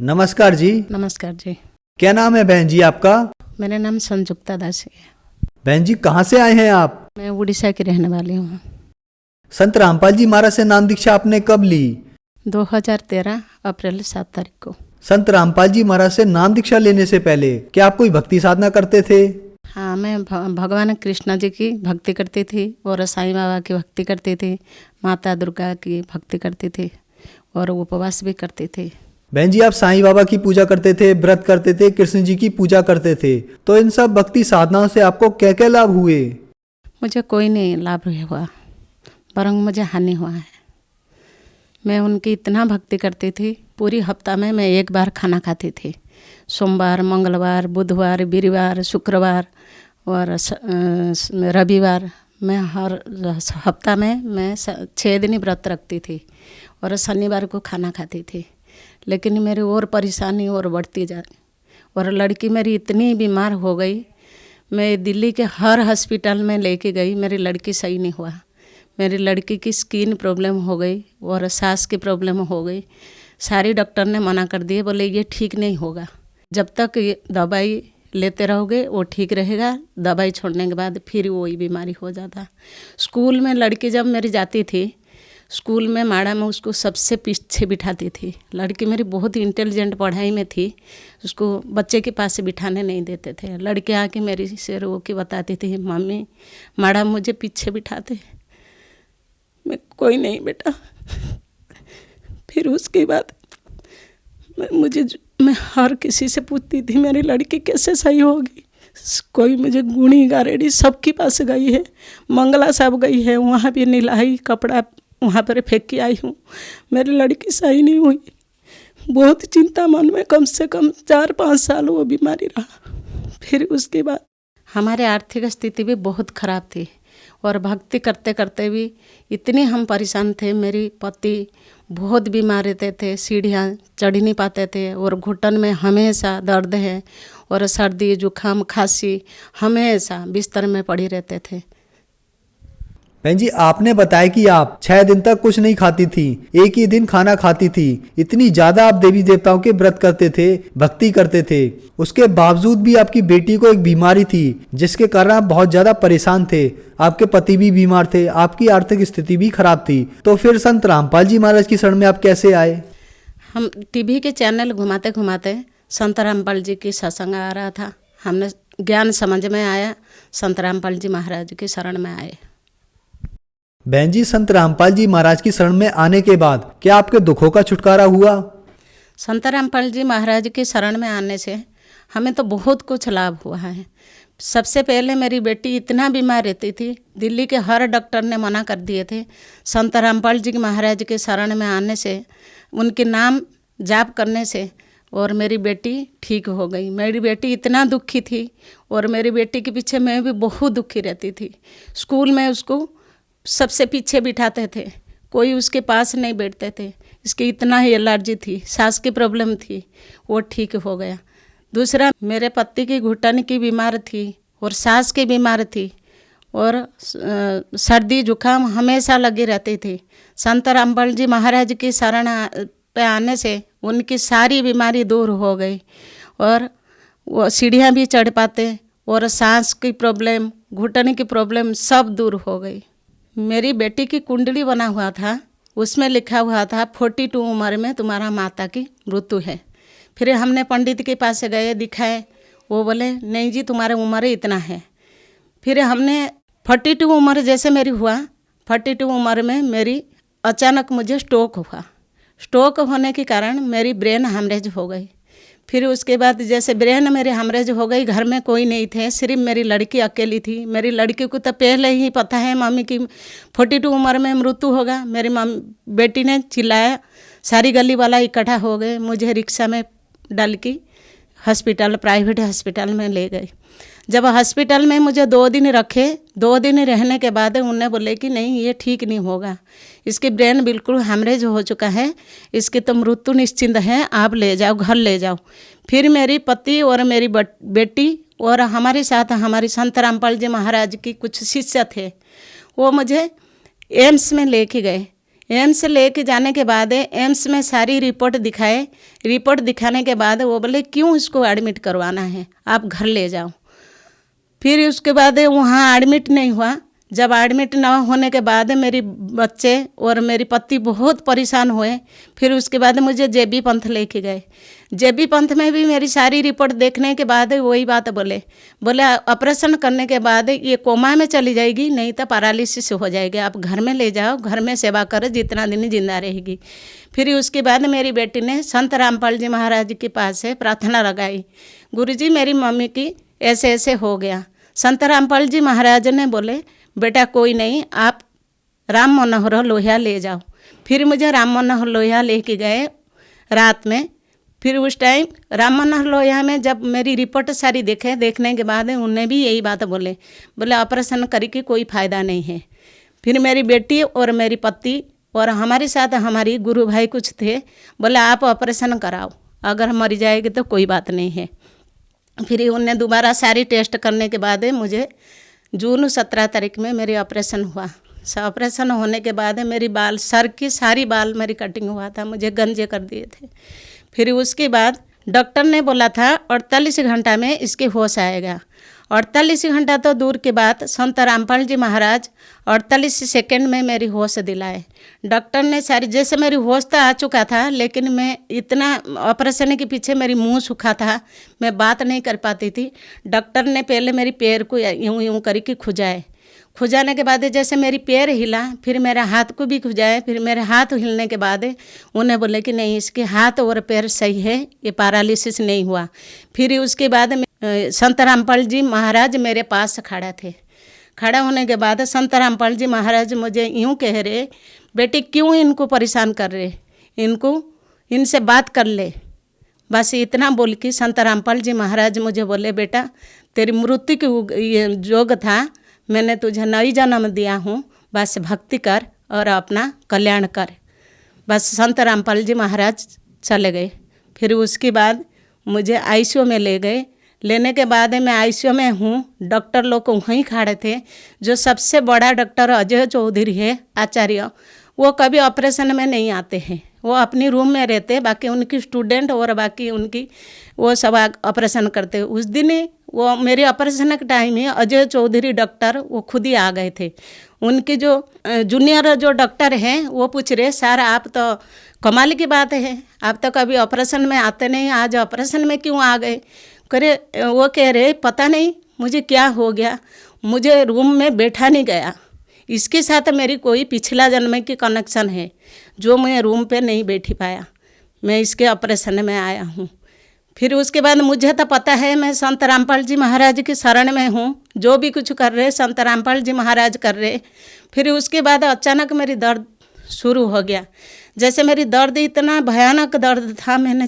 नमस्कार जी। नमस्कार जी। क्या नाम है बहन जी आपका? मेरा नाम संजुक्ता दासी है। बहन जी कहाँ से आए हैं आप? मैं उड़ीसा की रहने वाली हूँ। संत रामपाल जी महाराज से नाम दीक्षा आपने कब ली? 2013 अप्रैल 7 तारीख को। संत रामपाल जी महाराज से नाम दीक्षा लेने से पहले क्या आप कोई भक्ति साधना करते थे? हाँ, मैं भगवान कृष्ण जी की भक्ति करती थी और साईं बाबा की भक्ति करती थी, माता दुर्गा की भक्ति करती थी और उपवास भी करती थी। बहन जी आप साईं बाबा की पूजा करते थे, व्रत करते थे, कृष्ण जी की पूजा करते थे, तो इन सब भक्ति साधनाओं से आपको क्या क्या लाभ हुए? मुझे कोई नहीं लाभ हुआ, बरंग मुझे हानि हुआ है। मैं उनकी इतना भक्ति करती थी, पूरी हफ्ता में मैं एक बार खाना खाती थी। सोमवार, मंगलवार, बुधवार, वीरवार, शुक्रवार और रविवार। मैं हर हफ्ता में मैं 6 दिन व्रत रखती थी और शनिवार को खाना खाती थी। लेकिन मेरी और परेशानी और बढ़ती जा रही और लड़की मेरी इतनी बीमार हो गई, मैं दिल्ली के हर हॉस्पिटल में लेके गई, मेरी लड़की सही नहीं हुआ। मेरी लड़की की स्किन प्रॉब्लम हो गई और सांस की प्रॉब्लम हो गई। सारे डॉक्टर ने मना कर दिए, बोले ये ठीक नहीं होगा, जब तक ये दवाई लेते रहोगे वो ठीक रहेगा, दवाई छोड़ने के बाद फिर वही बीमारी हो जाता। स्कूल में लड़की जब मेरी जाती थी, स्कूल में मैडम उसको सबसे पीछे बिठाती थी। लड़की मेरी बहुत इंटेलिजेंट पढ़ाई में थी, उसको बच्चे के पास से बिठाने नहीं देते थे। लड़के आके मेरी से रो के बताती थी, मम्मी मैडम मुझे पीछे बिठाते। मैं कोई नहीं बेटा। फिर उसके बाद मैं हर किसी से पूछती थी मेरी लड़की कैसे सही होगी। कोई मुझे गुणी गारेडी सबके पास गई है, मंगला साहब गई है, वहाँ भी नीलाई कपड़ा वहाँ पर फेंक के आई हूँ, मेरी लड़की सही नहीं हुई। बहुत चिंता मन में, कम से कम 4-5 साल वो बीमारी रहा। फिर उसके बाद हमारे आर्थिक स्थिति भी बहुत ख़राब थी और भक्ति करते करते भी इतने हम परेशान थे। मेरी पति बहुत बीमार रहते थे, सीढ़ियाँ चढ़ नहीं पाते थे और घुटन में हमेशा दर्द है और सर्दी जुकाम खांसी, हमेशा बिस्तर में पड़ी रहते थे। बहन जी आपने बताया कि आप 6 दिन तक कुछ नहीं खाती थी, एक ही दिन खाना खाती थी। इतनी ज्यादा आप देवी देवताओं के व्रत करते थे, भक्ति करते थे, उसके बावजूद भी आपकी बेटी को एक बीमारी थी जिसके कारण आप बहुत ज्यादा परेशान थे। आपके पति भी बीमार थे, आपकी आर्थिक स्थिति भी खराब थी। तो फिर संत रामपाल जी महाराज की शरण में आप कैसे आए? हम टीवी के चैनल घुमाते घुमाते संत रामपाल जी की सत्संग आ रहा था, हमने ज्ञान समझ में आया, संत रामपाल जी महाराज की शरण में आए। बहन जी संत रामपाल जी महाराज की शरण में आने के बाद क्या आपके दुखों का छुटकारा हुआ? संत रामपाल जी महाराज की शरण में आने से हमें तो बहुत कुछ लाभ हुआ है। सबसे पहले मेरी बेटी इतना बीमार रहती थी, दिल्ली के हर डॉक्टर ने मना कर दिए थे। संत रामपाल जी महाराज के शरण में आने से, उनके नाम जाप करने से और मेरी बेटी ठीक हो गई। मेरी बेटी इतना दुखी थी और मेरी बेटी के पीछे मैं भी बहुत दुखी रहती थी। स्कूल में उसको सबसे पीछे बिठाते थे, कोई उसके पास नहीं बैठते थे। इसकी इतना ही एलर्जी थी, सांस की प्रॉब्लम थी, वो ठीक हो गया। दूसरा, मेरे पति की घुटन की बीमार थी और सांस की बीमार थी और सर्दी जुकाम हमेशा लगी रहती थी। संत रामपाल जी महाराज की शरण पे आने से उनकी सारी बीमारी दूर हो गई और वो सीढ़ियाँ भी चढ़ पाते और सांस की प्रॉब्लम, घुटन की प्रॉब्लम सब दूर हो गई। मेरी बेटी की कुंडली बना हुआ था, उसमें लिखा हुआ था 42 उम्र में तुम्हारा माता की मृत्यु है। फिर हमने पंडित के पास गए, दिखाए, वो बोले नहीं जी तुम्हारा उम्र इतना है। फिर हमने 42 उम्र जैसे मेरी हुआ, 42 उम्र में मेरी अचानक मुझे स्ट्रोक हुआ। स्ट्रोक होने के कारण मेरी ब्रेन हैमरेज हो गई। फिर उसके बाद जैसे ब्रेन मेरे हैमरेज हो गई, घर में कोई नहीं थे, सिर्फ मेरी लड़की अकेली थी। मेरी लड़की को तो पहले ही पता है मम्मी की 42 उम्र में मृत्यु होगा। मेरी बेटी ने चिल्लाया, सारी गली वाला इकट्ठा हो गए, मुझे रिक्शा में डाल के हॉस्पिटल, प्राइवेट हॉस्पिटल में ले गए। जब हॉस्पिटल में मुझे 2 दिन रखे, 2 दिन रहने के बाद उन्हें बोले कि नहीं ये ठीक नहीं होगा, इसकी ब्रेन बिल्कुल हैमरेज हो चुका है, इसकी तो मृत्यु निश्चिंत है, आप ले जाओ, घर ले जाओ। फिर मेरी पति और मेरी बेटी और हमारे साथ हमारे संत रामपाल जी महाराज की कुछ शिष्य थे, वो मुझे एम्स में लेके गए। एम्स लेके जाने के बाद एम्स में सारी रिपोर्ट दिखाए। रिपोर्ट दिखाने के बाद वो बोले क्यों इसको एडमिट करवाना है, आप घर ले जाओ। फिर उसके बाद वहाँ एडमिट नहीं हुआ। जब एडमिट ना होने के बाद मेरी बच्चे और मेरी पति बहुत परेशान हुए। फिर उसके बाद मुझे जेबी पंथ लेके गए। जेबी पंथ में भी मेरी सारी रिपोर्ट देखने के बाद वही बात बोले ऑपरेशन करने के बाद ये कोमा में चली जाएगी, नहीं तो पैरालिसिस हो जाएगी, आप घर में ले जाओ, घर में सेवा करो, जितना दिन जिंदा रहेगी। फिर उसके बाद मेरी बेटी ने संत रामपाल जी महाराज के पास से प्रार्थना लगाई, गुरुजी मेरी मम्मी की ऐसे ऐसे हो गया। संत रामपाल जी महाराज ने बोले बेटा कोई नहीं, आप राम मनोहर लोहिया ले जाओ। फिर मुझे राम मनोहर लोहिया लेके गए रात में। फिर उस टाइम राम मनोहर लोहिया में जब मेरी रिपोर्ट सारी देखने के बाद उन्हें भी यही बात बोले ऑपरेशन करके कोई फ़ायदा नहीं है। फिर मेरी बेटी और मेरी पति और हमारे साथ हमारी गुरु भाई कुछ थे, बोले आप ऑपरेशन कराओ, अगर मर जाएगी तो कोई बात नहीं है। फिर उन्हें दोबारा सारी टेस्ट करने के बाद मुझे जून 17 तारीख में मेरी ऑपरेशन हुआ। ऑपरेशन होने के बाद मेरी बाल सर की सारी बाल मेरी कटिंग हुआ था, मुझे गंजे कर दिए थे। फिर उसके बाद डॉक्टर ने बोला था 48 घंटा में इसके होश आएगा। 48 घंटा तो दूर की बात, संत रामपाल जी महाराज 48 सेकंड में मेरी होश दिलाए। डॉक्टर ने सारी, जैसे मेरी होश तो आ चुका था, लेकिन मैं इतना ऑपरेशन के पीछे मेरी मुंह सूखा था, मैं बात नहीं कर पाती थी। डॉक्टर ने पहले मेरी पैर को यूं यूं करके खुजाने के बाद जैसे मेरी पैर हिला, फिर मेरे हाथ को भी खुजाए। फिर मेरे हाथ हिलने के बाद उन्हें बोले कि नहीं, इसके हाथ और पैर सही है, ये पैरालिसिस नहीं हुआ। फिर उसके बाद संत रामपाल जी महाराज मेरे पास खड़ा थे। खड़ा होने के बाद संत रामपाल जी महाराज मुझे यूँ कह रहे, बेटी क्यों इनको परेशान कर रहे, इनसे बात कर ले। बस इतना बोल के संत रामपाल जी महाराज मुझे बोले बेटा तेरी मृत्यु की योग था, मैंने तुझे नई जन्म दिया हूँ, बस भक्ति कर और अपना कल्याण कर। बस संत रामपाल जी महाराज चले गए। फिर उसके बाद मुझे आईसीयू में ले गए। लेने के बाद मैं आईसीयू में हूँ, डॉक्टर लोग वहीं खड़े थे। जो सबसे बड़ा डॉक्टर अजय चौधरी है आचार्य, वो कभी ऑपरेशन में नहीं आते हैं, वो अपनी रूम में रहते, बाकी उनकी स्टूडेंट और बाकी उनकी वो सब ऑपरेशन करते। उस दिन वो मेरे ऑपरेशन के टाइम में अजय चौधरी डॉक्टर वो खुद ही आ गए थे। उनके जो जूनियर जो डॉक्टर हैं वो पूछ रहे, सर आप तो कमाल की बात है, आप तो कभी ऑपरेशन में आते नहीं, आज ऑपरेशन में क्यों आ गए। वो कह रहे पता नहीं मुझे क्या हो गया, मुझे रूम में बैठा नहीं गया, इसके साथ मेरी कोई पिछला जन्म की कनेक्शन है जो मैं रूम पे नहीं बैठी पाया, मैं इसके ऑपरेशन में आया हूँ। फिर उसके बाद मुझे तो पता है मैं संत रामपाल जी महाराज की शरण में हूँ, जो भी कुछ कर रहे संत रामपाल जी महाराज कर रहे। फिर उसके बाद अचानक मेरी दर्द शुरू हो गया। जैसे मेरी दर्द इतना भयानक दर्द था, मैंने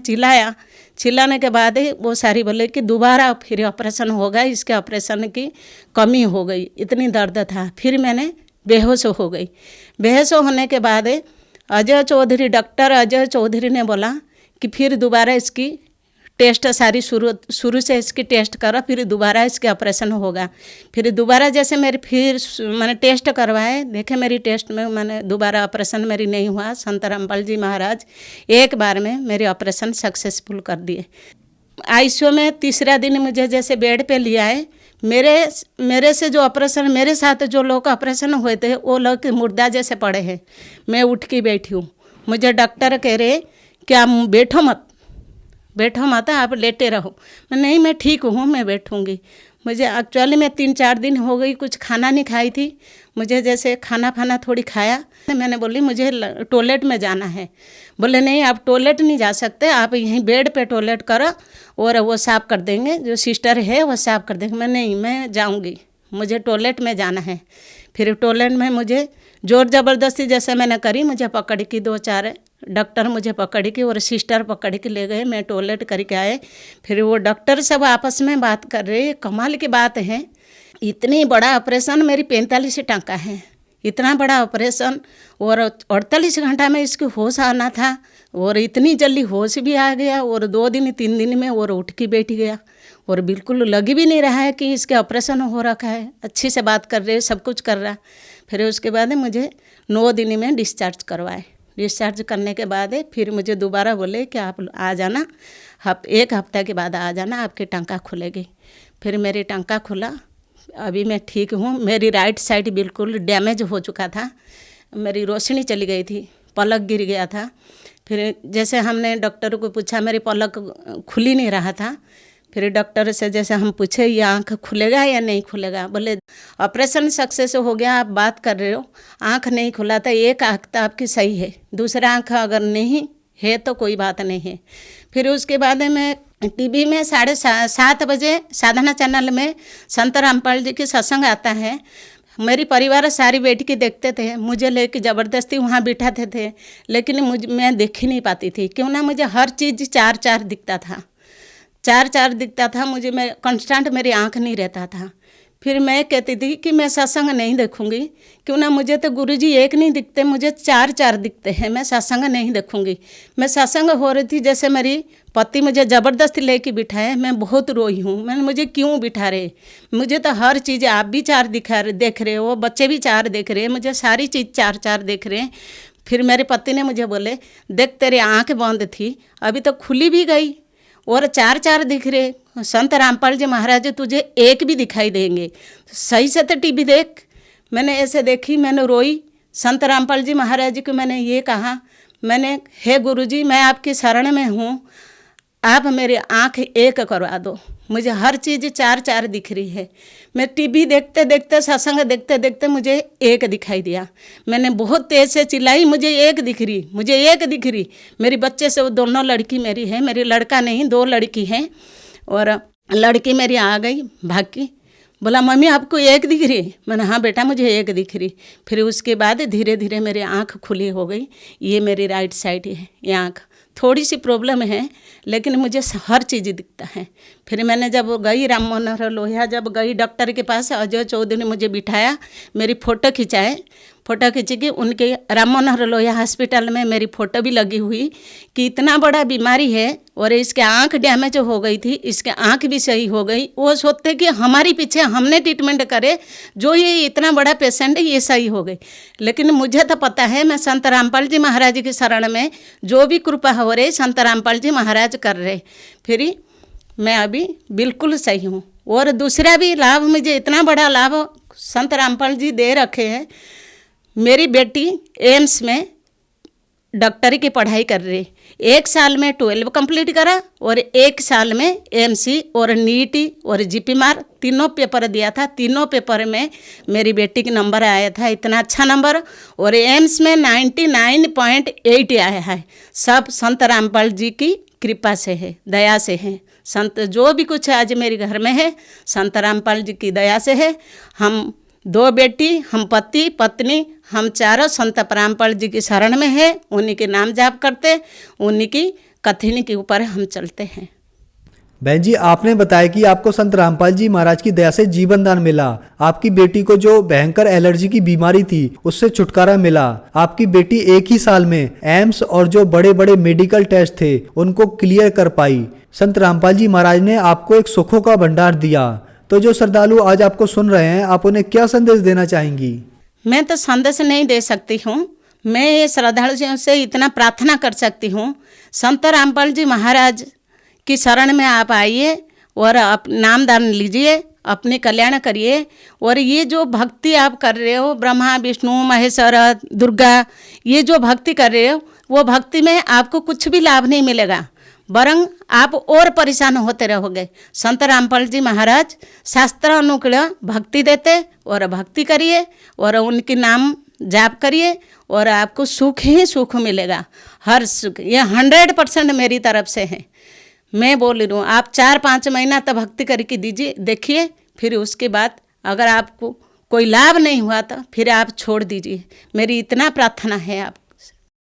चिल्लाने के बाद वो सारी बोले कि दोबारा फिर ऑपरेशन होगा, इसके ऑपरेशन की कमी हो गई, इतनी दर्द था। फिर मैंने बेहोश हो गई। बेहोश होने के बाद डॉक्टर अजय चौधरी ने बोला कि फिर दोबारा इसकी टेस्ट सारी शुरू से इसकी टेस्ट करो, फिर दोबारा इसके ऑपरेशन होगा। फिर दोबारा जैसे मैंने टेस्ट करवाए, देखे मेरी टेस्ट में मैंने दोबारा ऑपरेशन मेरी नहीं हुआ। संत रामपाल जी महाराज एक बार में मेरे ऑपरेशन सक्सेसफुल कर दिए। आईसीयू में तीसरा दिन मुझे जैसे बेड पे लिया है, मेरे से जो ऑपरेशन, मेरे साथ जो लोग ऑपरेशन हुए थे वो लोग मुर्दा जैसे पड़े हैं। मैं उठ के बैठी हूँ। मुझे डॉक्टर कह रहे क्या बैठो मत, आप लेटे रहो। नहीं मैं ठीक हूँ, मैं बैठूँगी। मुझे एक्चुअली मैं 3-4 दिन हो गई कुछ खाना नहीं खाई थी। मुझे जैसे खाना थोड़ी खाया, मैंने बोली मुझे टॉयलेट में जाना है। बोले नहीं आप टॉयलेट नहीं जा सकते, आप यहीं बेड पे टॉयलेट करो और वो साफ़ कर देंगे, जो सिस्टर है वो साफ़ कर देंगे। मैं जाऊँगी, मुझे टॉयलेट में जाना है। फिर टॉयलेट में मुझे ज़ोर ज़बरदस्ती जैसे मैंने करी, मुझे पकड़ के 2-4 डॉक्टर मुझे पकड़ के और सिस्टर पकड़ के ले गए। मैं टॉयलेट करके आए। फिर वो डॉक्टर सब आपस में बात कर रहे। कमाल की बात है, इतनी बड़ा ऑपरेशन मेरी 45 टंका है, इतना बड़ा ऑपरेशन, और 48 घंटा में इसकी होश आना था, और इतनी जल्दी होश भी आ गया, और 2 दिन 3 दिन में और उठ के बैठ गया। और बिल्कुल लग भी नहीं रहा है कि इसके ऑपरेशन हो रखा है। अच्छी से बात कर रहे, सब कुछ कर रहा। फिर उसके बाद मुझे 9 दिन में डिस्चार्ज करवाए। डिस्चार्ज करने के बाद फिर मुझे दोबारा बोले कि आप आ जाना, 1 हफ्ते के बाद आ जाना, आपकी टंका खुलेगी। फिर मेरी टंका खुला, अभी मैं ठीक हूँ। मेरी राइट साइड बिल्कुल डैमेज हो चुका था, मेरी रोशनी चली गई थी, पलक गिर गया था। फिर जैसे हमने डॉक्टर को पूछा, मेरी पलक खुल ही नहीं रहा था। फिर डॉक्टर से जैसे हम पूछे ये आँख खुलेगा या नहीं खुलेगा, बोले ऑपरेशन सक्सेस हो गया, आप बात कर रहे हो, आँख नहीं खुला था, एक आँख तो आपकी सही है, दूसरा आँख अगर नहीं है तो कोई बात नहीं है। फिर उसके बाद मैं टीवी में 7:30 बजे साधना चैनल में संत रामपाल जी की सत्संग आता है। मेरी परिवार सारी बैठ के देखते थे, मुझे लेके ज़बरदस्ती वहाँ बिठाते थे, लेकिन मैं देख ही नहीं पाती थी। क्यों ना मुझे हर चीज़ 4-4 दिखता था, 4-4 दिखता था मुझे। मैं कांस्टेंट, मेरी आँख नहीं रहता था। फिर मैं कहती थी कि मैं सत्संग नहीं देखूंगी, क्यों ना मुझे तो गुरुजी एक नहीं दिखते, मुझे 4-4 दिखते हैं, मैं सत्संग नहीं देखूंगी। मैं सत्संग हो रही थी, जैसे मेरी पति मुझे ज़बरदस्ती लेके बिठाए, मैं बहुत रोई हूँ। मैंने मुझे क्यों बिठा रहे, मुझे तो हर चीज़ आप भी 4 देख रहे हो, बच्चे भी 4 देख रहे हैं, मुझे सारी चीज़ 4-4 देख रहे हैं। फिर मेरे पति ने मुझे बोले, देख तेरी आँख बंद थी, अभी तो खुली भी गई और 4-4 दिख रहे। संत रामपाल जी महाराज तुझे एक भी दिखाई देंगे, सही से तो टीवी देख। मैंने ऐसे देखी, मैंने रोई। संत रामपाल जी महाराज को मैंने ये कहा, मैंने हे गुरुजी मैं आपकी शरण में हूँ, आप मेरी आँख एक करवा दो, मुझे हर चीज़ 4-4 दिख रही है। मैं टीवी देखते देखते, सत्संग देखते देखते मुझे एक दिखाई दिया। मैंने बहुत तेज़ से चिल्लाई, मुझे एक दिख रही, मुझे एक दिख रही। मेरी बच्चे से वो दोनों लड़की मेरी है, मेरी लड़का नहीं, 2 लड़की हैं। और लड़की मेरी आ गई भाग की, बोला मम्मी आपको एक दिख रही? मैंने हाँ बेटा मुझे एक दिख रही। फिर उसके बाद धीरे धीरे मेरी आँख खुली हो गई। ये मेरी राइट साइड है, ये आँख थोड़ी सी प्रॉब्लम है, लेकिन मुझे हर चीज़ दिखता है। फिर मैंने जब गई राम मनोहर लोहिया, जब गई डॉक्टर के पास, अजय चौधरी ने मुझे बिठाया, मेरी फ़ोटो खिंचाए। फ़ोटो खींची कि उनके राम मनोहर लोहिया हॉस्पिटल में मेरी फ़ोटो भी लगी हुई कि इतना बड़ा बीमारी है और इसके आँख डैमेज हो गई थी, इसके आँख भी सही हो गई। वो सोचते कि हमारी पीछे हमने ट्रीटमेंट करे, जो ये इतना बड़ा पेशेंट है ये सही हो गई। लेकिन मुझे तो पता है, मैं संत रामपाल जी महाराज की शरण में जो भी कृपा हो रही संत रामपाल जी महाराज कर रहे। फिर मैं अभी बिल्कुल सही हूँ। और दूसरा भी लाभ, मुझे इतना बड़ा लाभ संत रामपाल जी दे रखे हैं। मेरी बेटी एम्स में डॉक्टरी की पढ़ाई कर रही, 1 साल में 12 कंप्लीट करा और 1 साल में एमसी और नीटी और जीपीमार तीनों पेपर दिया था। तीनों पेपर में मेरी बेटी का नंबर आया था, इतना अच्छा नंबर। और एम्स में 99.8 आया है। सब संत रामपाल जी की कृपा से है, दया से है। संत जो भी कुछ आज मेरे घर में है संत रामपाल जी की दया से है। हम 2 बेटी, हम पति पत्नी, हम चारों संत रामपाल जी की शरण में है, उन्हीं के नाम जाप करते, उन्हीं की कथनी के ऊपर हम चलते हैं। बहन जी, आपने बताया कि आपको संत रामपाल जी महाराज की दया से जीवन दान मिला। आपकी बेटी को जो भयंकर एलर्जी की बीमारी थी उससे छुटकारा मिला। आपकी बेटी 1 ही साल में एम्स और जो बड़े बड़े मेडिकल टेस्ट थे उनको क्लियर कर पाई। संत रामपाल जी महाराज ने आपको एक सुखों का भंडार दिया। तो जो श्रद्धालु आज आपको सुन रहे हैं, आप उन्हें क्या संदेश देना चाहेंगी? मैं तो संदेश नहीं दे सकती हूँ, मैं ये श्रद्धालुओं से इतना प्रार्थना कर सकती हूँ, संत रामपाल जी महाराज की शरण में आप आइए और नाम दान लीजिए, अपने कल्याण करिए। और ये जो भक्ति आप कर रहे हो, ब्रह्मा विष्णु महेश्वर दुर्गा, ये जो भक्ति कर रहे हो, वो भक्ति में आपको कुछ भी लाभ नहीं मिलेगा, वरं आप और परेशान होते रहोगे। संत रामपाल जी महाराज शास्त्र अनुकूल भक्ति देते और भक्ति करिए और उनके नाम जाप करिए और आपको सुख ही सुख मिलेगा, हर सुख। ये 100% मेरी तरफ से है। मैं बोल रही हूँ, आप 4-5 महीना तक भक्ति करके दीजिए, देखिए, फिर उसके बाद अगर आपको कोई लाभ नहीं हुआ तो फिर आप छोड़ दीजिए। मेरी इतना प्रार्थना है आप।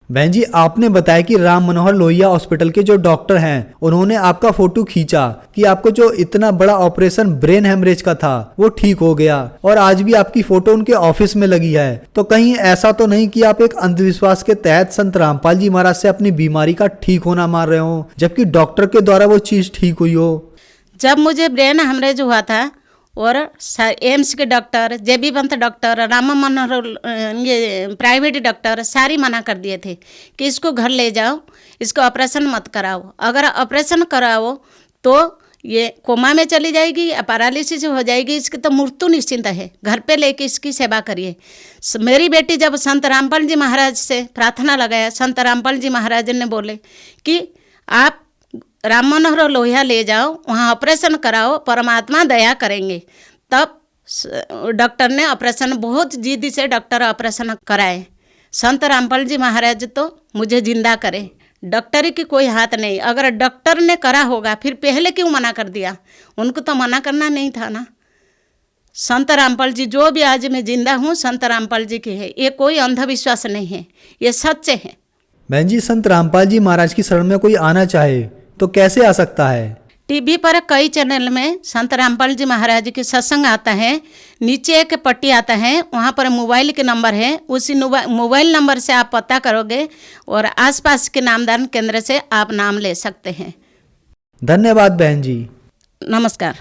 बहन जी, आपने बताया कि राम मनोहर लोहिया हॉस्पिटल के जो डॉक्टर हैं उन्होंने आपका फोटो खींचा कि आपको जो इतना बड़ा ऑपरेशन ब्रेन हेमरेज का था वो ठीक हो गया, और आज भी आपकी फोटो उनके ऑफिस में लगी है। तो कहीं ऐसा तो नहीं कि आप एक अंधविश्वास के तहत संत रामपाल जी महाराज से अपनी बीमारी का ठीक होना मान रहे हो, जबकि डॉक्टर के द्वारा वो चीज ठीक हुई हो? जब मुझे ब्रेन हेमरेज हुआ था और एम्स के डॉक्टर, जेबी पंत डॉक्टर, रामा मनोहर ये प्राइवेट डॉक्टर सारी मना कर दिए थे कि इसको घर ले जाओ, इसको ऑपरेशन मत कराओ, अगर ऑपरेशन कराओ तो ये कोमा में चली जाएगी या पैरालिसिस हो जाएगी, इसकी तो मृत्यु निश्चिंत है, घर पे लेके इसकी सेवा करिए। मेरी बेटी जब संत रामपाल जी महाराज से प्रार्थना लगाया, संत रामपाल जी महाराज ने बोले कि आप राम मनोहर लोहिया ले जाओ, वहाँ ऑपरेशन कराओ, परमात्मा दया करेंगे। तब डॉक्टर ने ऑपरेशन, बहुत जिद्दी से डॉक्टर ऑपरेशन कराए। संत रामपाल जी महाराज तो मुझे जिंदा करे, डॉक्टरी की कोई हाथ नहीं। अगर डॉक्टर ने करा होगा फिर पहले क्यों मना कर दिया, उनको तो मना करना नहीं था ना। संत रामपाल जी, जो भी आज मैं जिंदा हूँ संत रामपाल जी की है, ये कोई अंधविश्वास नहीं है, ये सच्चे हैं। बहन जी, संत रामपाल जी महाराज की शरण में कोई आना चाहे तो कैसे आ सकता है? टीवी पर कई चैनल में संत रामपाल जी महाराज के सत्संग आता है, नीचे एक पट्टी आता है, वहाँ पर मोबाइल के नंबर है, उसी मोबाइल नंबर से आप पता करोगे और आसपास के नामदान केंद्र से आप नाम ले सकते हैं। धन्यवाद बहन जी। नमस्कार।